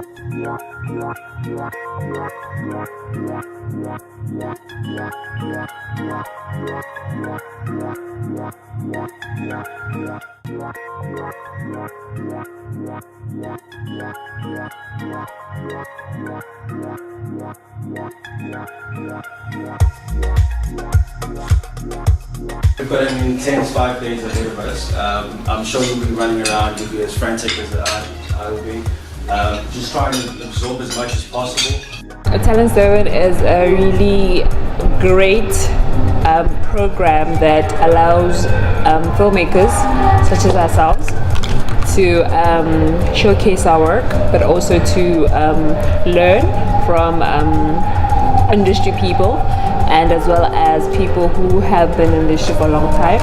We've got an intense 5 days ahead of us. I'm sure you'll be running around, you'll be as frantic as I will be. Just trying to absorb as much as possible. Talent Durban is a really great program that allows filmmakers such as ourselves to showcase our work, but also to learn from industry people, and as well as people who have been in the industry for a long time.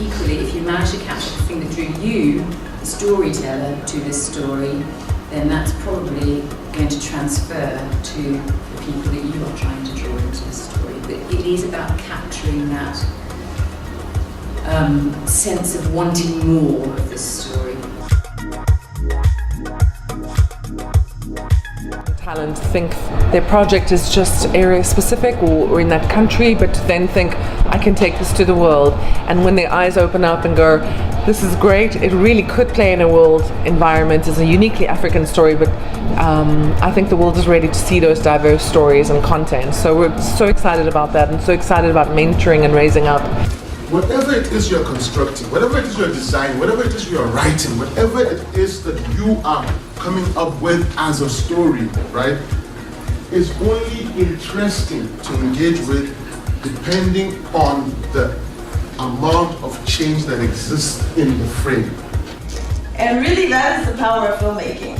Equally, if you manage to capture the thing that drew you, the storyteller, to this story, then that's probably going to transfer to the people that you are trying to draw into the story. But it is about capturing that sense of wanting more of this story. Talent think their project is just area specific or in that country, but then think, I can take this to the world. And when their eyes open up and go, this is great, it really could play in a world environment. It's a uniquely African story, but I think the world is ready to see those diverse stories and content. So we're so excited about that, and so excited about mentoring and raising up. Whatever it is you're constructing, whatever it is you're designing, whatever it is you're writing, whatever it is that you are coming up with as a story, right, is only interesting to engage with depending on the amount of change that exists in the frame. And really that is the power of filmmaking.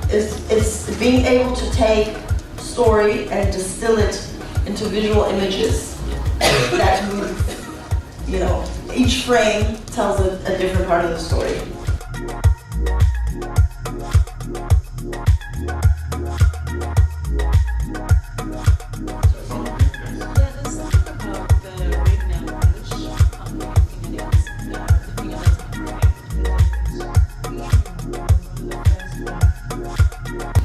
It's being able to take story and distill it into visual images that move. You know, each frame tells a different part of the story.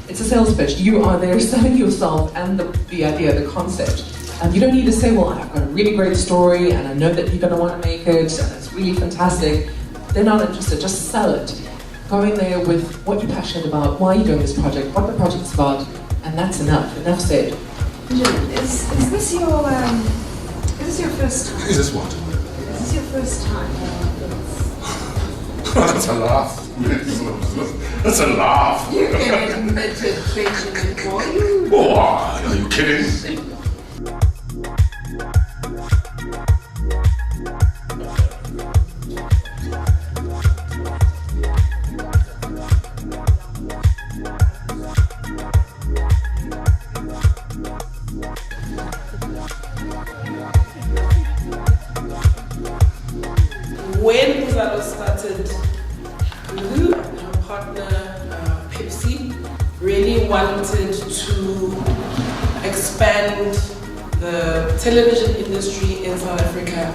It's a sales pitch. You are there selling yourself and the idea, the concept. You don't need to say, well, I've got a really great story and I know that you're going to want to make it and it's really fantastic. They're not interested, just sell it. Go in there with what you're passionate about, why you're doing this project, what the project's about, and that's enough. Enough said. Is this your first time? Is this what? Is this your first time? That's a laugh. That's a laugh. You've been admitted Benjamin before. Oh, are you kidding? When Uzalo started, Lou and her partner Pepsi really wanted to expand the television industry in South Africa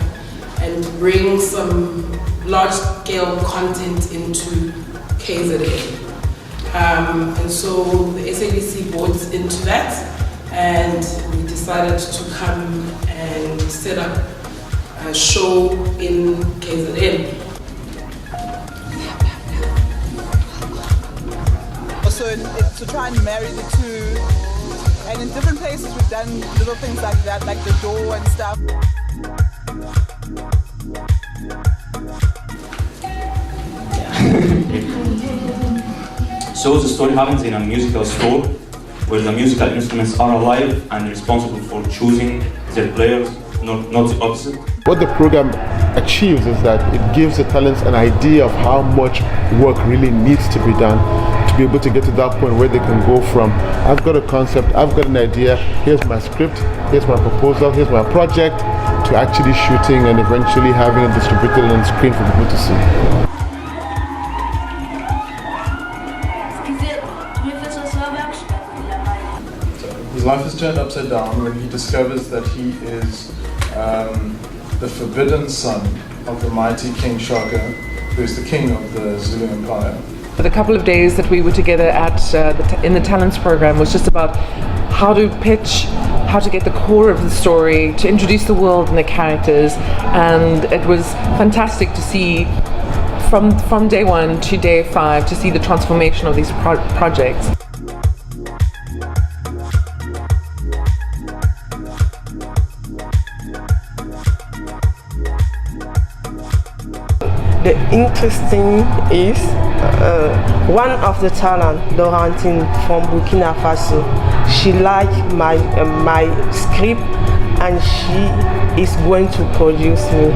and bring some large-scale content into KZN. And so the SABC bought into that, and we decided to come and set up a show in KZN. So it's to try and marry the two, and in different places we've done little things like that, like the door and stuff. So the story happens in a musical store where the musical instruments are alive and responsible for choosing their players, not the opposite. What the program achieves is that it gives the talents an idea of how much work really needs to be done to be able to get to that point where they can go from, I've got a concept, I've got an idea, here's my script, here's my proposal, here's my project, to actually shooting and eventually having it distributed on screen for people to see. His life is turned upside down when he discovers that he is the forbidden son of the mighty King Shaka, who is the king of the Zulu Empire. For the couple of days that we were together in the Talents program was just about how to pitch, how to get the core of the story, to introduce the world and the characters, and it was fantastic to see from day 1 to day 5 to see the transformation of these projects. The interesting is one of the talent, Laurentine from Burkina Faso. She liked my script and she is going to produce me.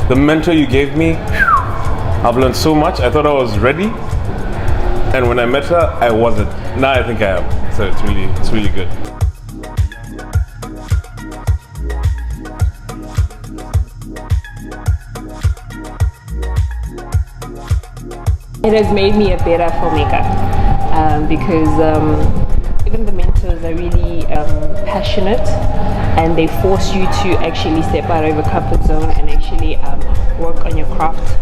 The mentor you gave me, I've learned so much. I thought I was ready, and when I met her, I wasn't. Now I think I am. So it's really good. It has made me a better filmmaker because even the mentors are really passionate, and they force you to actually step out of your comfort zone and actually work on your craft.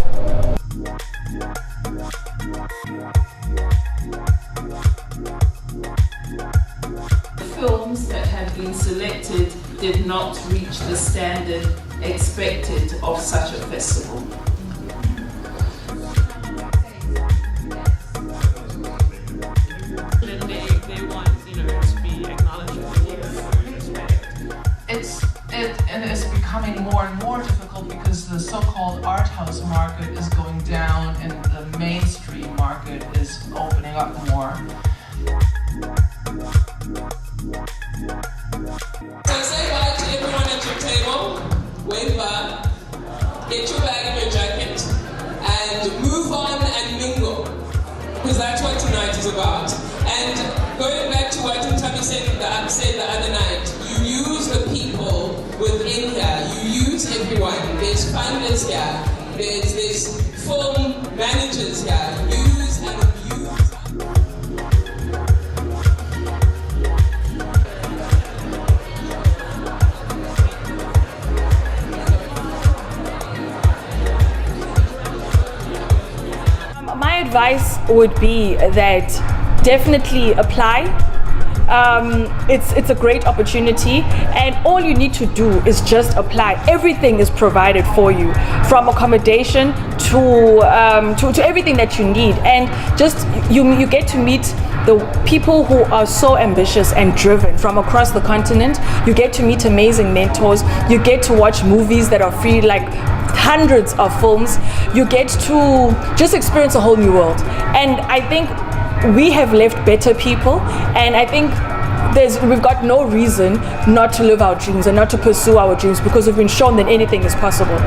Films that have been selected did not reach the standard expected of such a festival. They want, to be acknowledged with respect. It's becoming more and more difficult because the so-called art house market is going down and the mainstream market is opening up more. So say bye to everyone at your table, wave bye, get your bag and your jacket, and move on and mingle, because that's what tonight is about. And going back to what Ntami said the other night, you use the people within here, you use everyone. There's funders here, there's film managers here, use and abuse. My advice would be that definitely apply. It's a great opportunity, and all you need to do is just apply. Everything is provided for you, from accommodation to everything that you need, and just you get to meet the people who are so ambitious and driven from across the continent. You get to meet amazing mentors. You get to watch movies that are free, like hundreds of films. You get to just experience a whole new world, and I think we have left better people, and I think we've got no reason not to live our dreams and not to pursue our dreams, because we've been shown that anything is possible.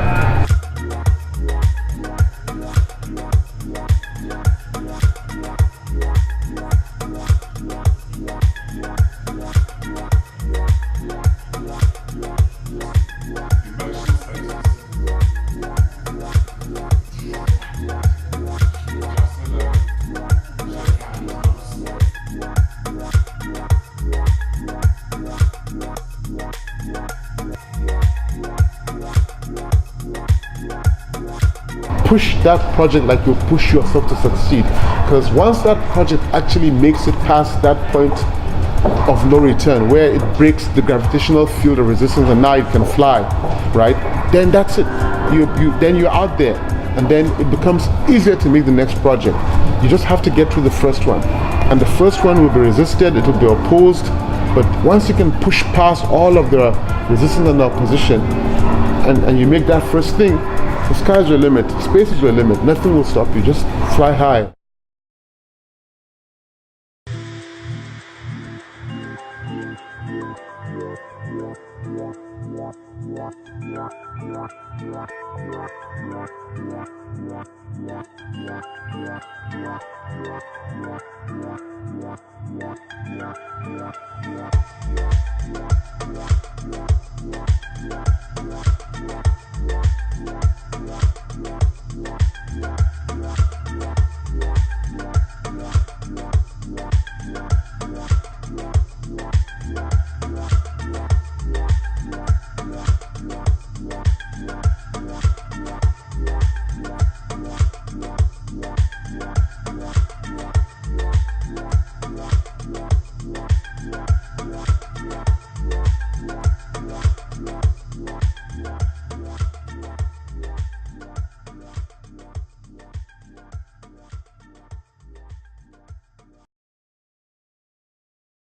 Push that project like you push yourself to succeed, because once that project actually makes it past that point of no return, where it breaks the gravitational field of resistance and now it can fly, right, then that's it. Then you're out there, and then it becomes easier to make the next project. You just have to get through the first one, and the first one will be resisted, it will be opposed, but once you can push past all of the resistance and opposition, and you make that first thing, the sky's your limit, space is your limit, nothing will stop you, just fly high.